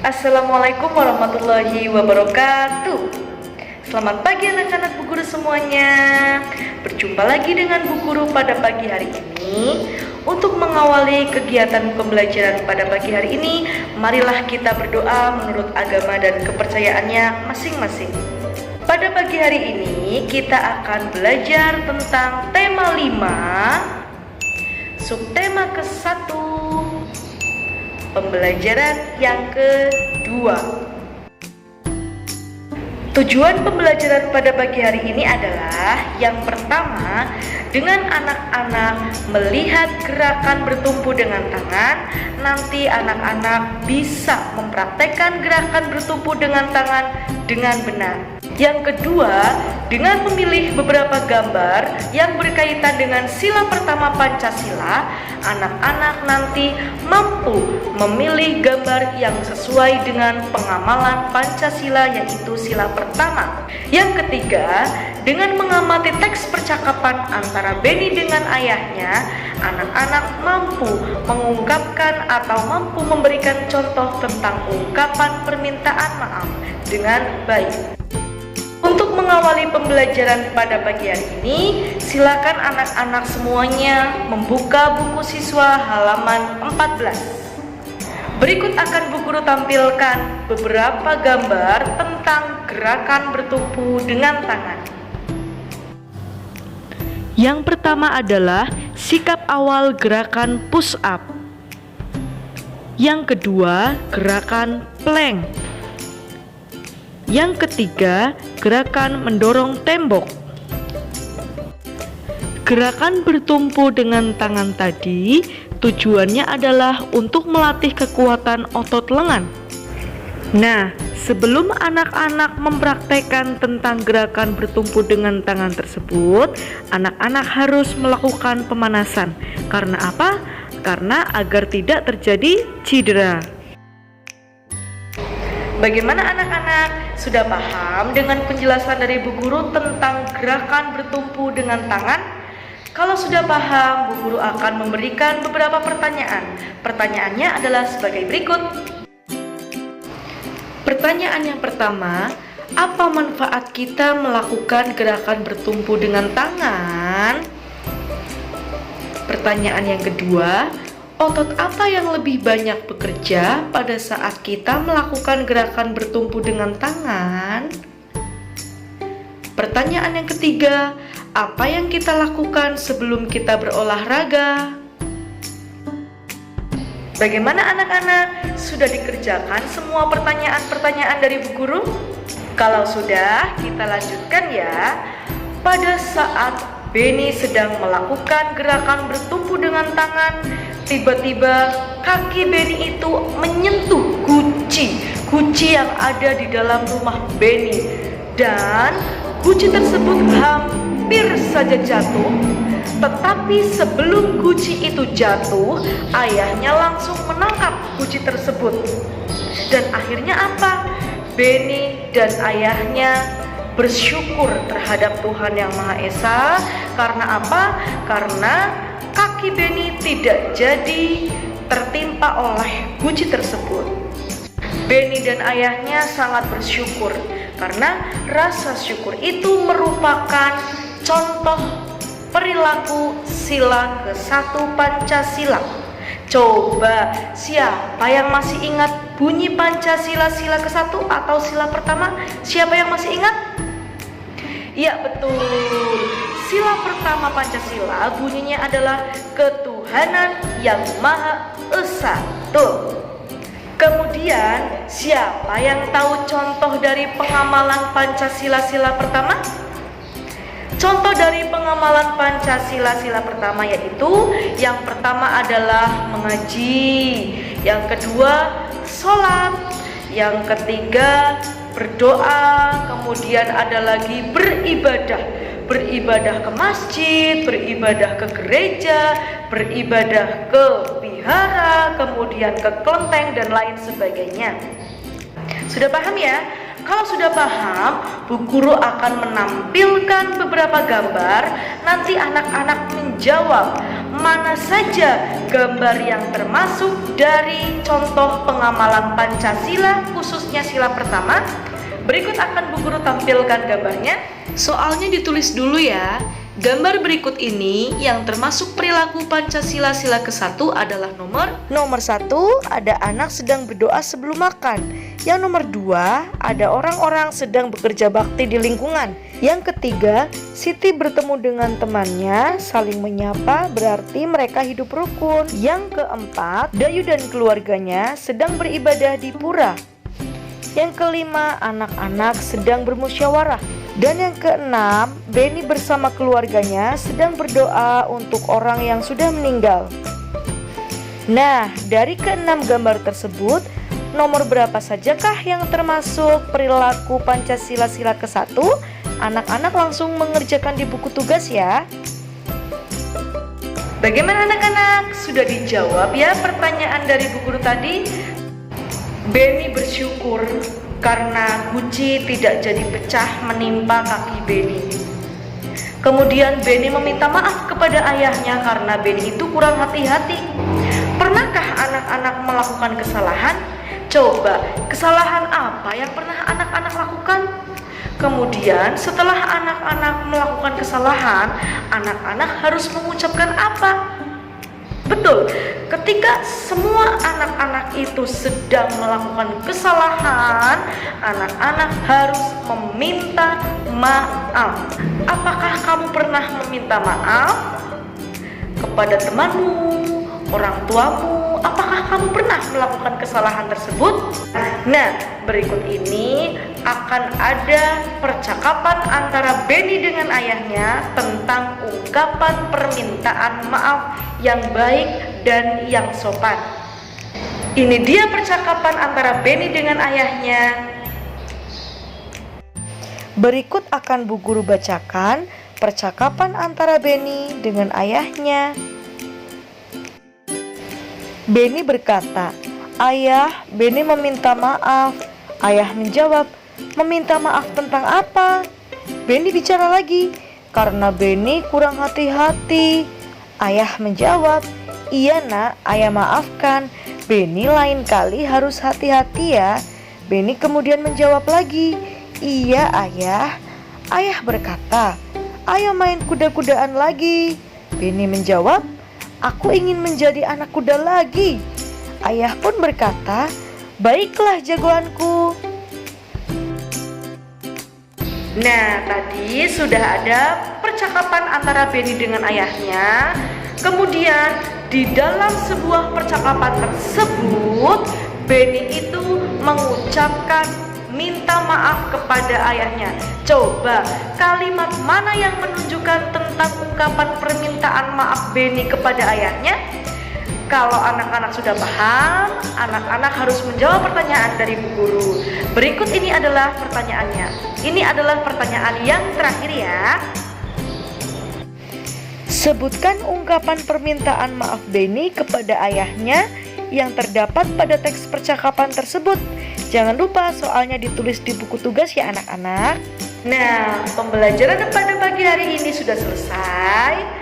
Assalamualaikum warahmatullahi wabarakatuh. Selamat pagi anak-anak Bu Guru semuanya. Berjumpa lagi dengan Bu Guru pada pagi hari ini. Untuk mengawali kegiatan pembelajaran pada pagi hari ini, marilah kita berdoa menurut agama dan kepercayaannya masing-masing. Pada pagi hari ini kita akan belajar tentang tema 5, subtema ke-1, pembelajaran yang kedua. Tujuan pembelajaran pada pagi hari ini adalah yang pertama, dengan anak-anak melihat gerakan bertumpu dengan tangan, nanti anak-anak bisa mempraktekkan gerakan bertumpu dengan tangan dengan benar. Yang kedua, dengan memilih beberapa gambar yang berkaitan dengan sila pertama Pancasila, anak-anak nanti mampu memilih gambar yang sesuai dengan pengamalan Pancasila, yaitu sila pertama. Yang ketiga, dengan mengamati teks percakapan antara Beni dengan ayahnya, anak-anak mampu mengungkapkan atau mampu memberikan contoh tentang ungkapan permintaan maaf dengan baik. Untuk mengawali pembelajaran pada pagi hari ini, silakan anak-anak semuanya membuka buku siswa halaman 14. Berikut akan Bu Guru tampilkan beberapa gambar tentang gerakan bertumpu dengan tangan. Yang pertama adalah sikap awal gerakan push up. Yang kedua, gerakan plank. Yang ketiga, gerakan mendorong tembok. Gerakan bertumpu dengan tangan tadi tujuannya adalah untuk melatih kekuatan otot lengan. Nah, sebelum anak-anak mempraktekkan tentang gerakan bertumpu dengan tangan tersebut, anak-anak harus melakukan pemanasan. Karena apa? Karena agar tidak terjadi cedera. Bagaimana anak-anak? Sudah paham dengan penjelasan dari Bu Guru tentang gerakan bertumpu dengan tangan? Kalau sudah paham, Bu Guru akan memberikan beberapa pertanyaan. Pertanyaannya adalah sebagai berikut. Pertanyaan yang pertama, apa manfaat kita melakukan gerakan bertumpu dengan tangan? Pertanyaan yang kedua, otot apa yang lebih banyak bekerja pada saat kita melakukan gerakan bertumpu dengan tangan? Pertanyaan yang ketiga, apa yang kita lakukan sebelum kita berolahraga? Bagaimana anak-anak? Sudah dikerjakan semua pertanyaan-pertanyaan dari Bu Guru? Kalau sudah, kita lanjutkan ya. Pada saat Beni sedang melakukan gerakan bertumpu dengan tangan, tiba-tiba kaki Beni itu menyentuh guci yang ada di dalam rumah Beni, dan guci tersebut hampir saja jatuh. Tetapi sebelum guci itu jatuh, ayahnya langsung menangkap guci tersebut. Dan akhirnya apa? Beni dan ayahnya bersyukur terhadap Tuhan Yang Maha Esa. Karena apa? Karena kaki Beni tidak jadi tertimpa oleh guci tersebut. Beni dan ayahnya sangat bersyukur karena rasa syukur itu merupakan contoh perilaku sila ke-1 Pancasila. Coba, siapa yang masih ingat bunyi Pancasila sila ke-1 atau sila pertama? Siapa yang masih ingat? Ya, betul. Sila pertama Pancasila bunyinya adalah ketuhanan yang Maha Esa. Tuh. Kemudian, siapa yang tahu contoh dari pengamalan Pancasila sila pertama? Contoh dari pengamalan Pancasila sila pertama yaitu yang pertama adalah mengaji, yang kedua sholat, yang ketiga berdoa, kemudian ada lagi beribadah ke masjid, beribadah ke gereja, beribadah ke vihara, kemudian ke kelenteng dan lain sebagainya. Sudah paham ya? Kalau sudah paham, Bu Guru akan menampilkan beberapa gambar. Nanti anak-anak menjawab mana saja gambar yang termasuk dari contoh pengamalan Pancasila, khususnya sila pertama. Berikut akan Bu Guru tampilkan gambarnya. Soalnya ditulis dulu ya. Gambar berikut ini yang termasuk perilaku Pancasila sila ke-1 adalah Nomor 1 ada anak sedang berdoa sebelum makan. Yang nomor 2 ada orang-orang sedang bekerja bakti di lingkungan. Yang ketiga, Siti bertemu dengan temannya, saling menyapa, berarti mereka hidup rukun. Yang keempat, Dayu dan keluarganya sedang beribadah di pura. Yang kelima, anak-anak sedang bermusyawarah. Dan yang keenam, Beni bersama keluarganya sedang berdoa untuk orang yang sudah meninggal. Nah, dari keenam gambar tersebut, nomor berapa sajakah yang termasuk perilaku Pancasila sila ke-1? Anak-anak langsung mengerjakan di buku tugas ya. Bagaimana anak-anak? Sudah dijawab ya pertanyaan dari Bu Guru tadi? Beni bersyukur karena guci tidak jadi pecah menimpa kaki Beni. Kemudian Beni meminta maaf kepada ayahnya karena Beni itu kurang hati-hati. Pernahkah anak-anak melakukan kesalahan? Coba, kesalahan apa yang pernah anak-anak lakukan? Kemudian setelah anak-anak melakukan kesalahan, anak-anak harus mengucapkan apa? Betul, ketika semua anak-anak itu sedang melakukan kesalahan, anak-anak harus meminta maaf. Apakah kamu pernah meminta maaf kepada temanmu, orang tuamu? Apakah kamu pernah melakukan kesalahan tersebut? Nah, berikut ini akan ada percakapan antara Beni dengan ayahnya tentang ungkapan permintaan maaf yang baik dan yang sopan. Ini dia percakapan antara Beni dengan ayahnya. Berikut akan Bu Guru bacakan percakapan antara Beni dengan ayahnya. Beni berkata, "Ayah, Beni meminta maaf." Ayah menjawab, "Meminta maaf tentang apa?" Beni bicara lagi, "Karena Beni kurang hati-hati." Ayah menjawab, "Iya nak, ayah maafkan. Beni lain kali harus hati-hati ya." Beni kemudian menjawab lagi, "Iya ayah." Ayah berkata, "Ayo main kuda-kudaan lagi." Beni menjawab, "Aku ingin menjadi anak kuda lagi." Ayah pun berkata, "Baiklah jagoanku." Nah, tadi sudah ada percakapan antara Beni dengan ayahnya. Kemudian di dalam sebuah percakapan tersebut, Beni itu mengucapkan minta maaf kepada ayahnya. Coba, kalimat mana yang menunjukkan tentang ungkapan permintaan maaf Beni kepada ayahnya? Kalau anak-anak sudah paham, anak-anak harus menjawab pertanyaan dari Bu Guru. Berikut ini adalah pertanyaannya. Ini adalah pertanyaan yang terakhir ya. Sebutkan ungkapan permintaan maaf Beni kepada ayahnya yang terdapat pada teks percakapan tersebut. Jangan lupa soalnya ditulis di buku tugas ya anak-anak. Nah, pembelajaran pada pagi hari ini sudah selesai.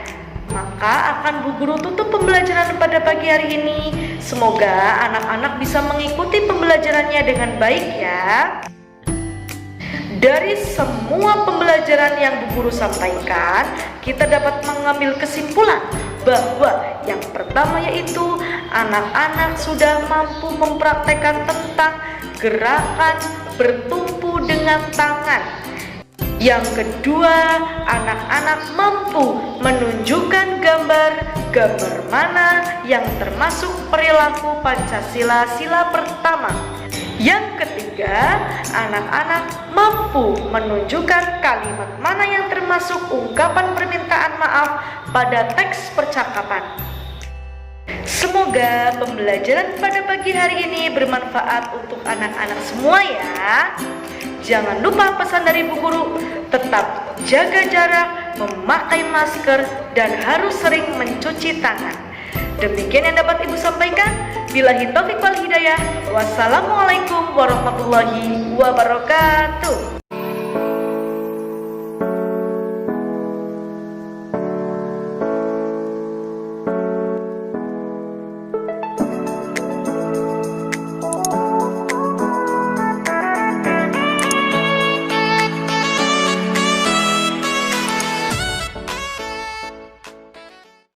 Maka akan Bu Guru tutup pembelajaran pada pagi hari ini. Semoga anak-anak bisa mengikuti pembelajarannya dengan baik ya. Dari semua pembelajaran yang Bu Guru sampaikan, kita dapat mengambil kesimpulan bahwa yang pertama yaitu anak-anak sudah mampu mempraktekkan tentang gerakan bertumpu dengan tangan. Yang kedua, anak-anak mampu menunjukkan gambar mana yang termasuk perilaku Pancasila sila pertama. Yang ketiga, anak-anak mampu menunjukkan kalimat mana yang termasuk ungkapan permintaan maaf pada teks percakapan. Semoga pembelajaran pada pagi hari ini bermanfaat untuk anak-anak semua ya. Jangan lupa pesan dari Bu Guru, tetap jaga jarak, memakai masker, dan harus sering mencuci tangan. Demikian yang dapat Ibu sampaikan. Billahi taufiq wal hidayah. Wassalamualaikum warahmatullahi wabarakatuh.